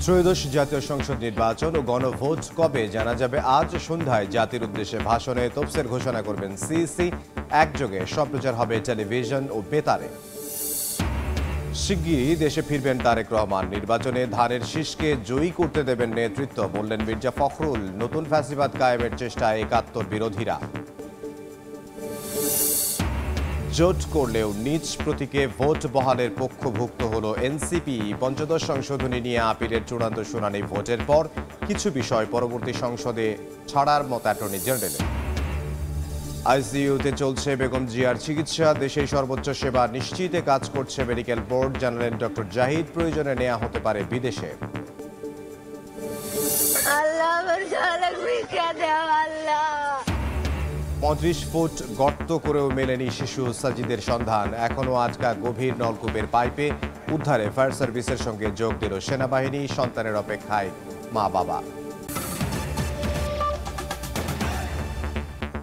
ত্রয়োদশ জাতীয় সংসদ নির্বাচন ও গণভোট কবে জানা যাবে। আজ সন্ধ্যায় জাতির উদ্দেশ্যে ভাষণে তফসিল ঘোষণা করবেন সিইসি। একযোগে সম্প্রচার হবে টেলিভিশন ও বেতারে। শিগগিরই দেশে ফিরবেন তারেক রহমান। নির্বাচনে ধানের শীষকে জয়ী করতে দেবেন নেতৃত্ব, বললেন মির্জা ফখরুল। নতুন ফ্যাসিবাদ কায়েমের চেষ্টায় একাত্তর বিরোধীরা। জোট করলেও নিজ প্রতীকে ভোট বহালের পক্ষভুক্ত হল এনসিপি। পঞ্চদশ সংশোধনী নিয়ে আপিলের চূড়ান্ত শুনানি ভোটের পর কিছু বিষয় পরবর্তী সংসদে ছাড়ার মত অ্যাটর্নি জেনারেলের। আইসিইউতে চলছে বেগম জিয়ার চিকিৎসা। দেশেই সর্বোচ্চ সেবা নিশ্চিতে কাজ করছে মেডিকেল বোর্ড, জানালেন ডক্টর জাহিদ। প্রয়োজনে নেওয়া হতে পারে বিদেশে। 35 ফুট গর্ত করেও মেলেনি শিশু সাজিদের সন্ধান। এখনও আটকা গভীর নলকূপের পাইপে। উদ্ধারে ফায়ার সার্ভিসের সঙ্গে যোগ দিল সেনাবাহিনী। সন্তানের অপেক্ষায় মা বাবা।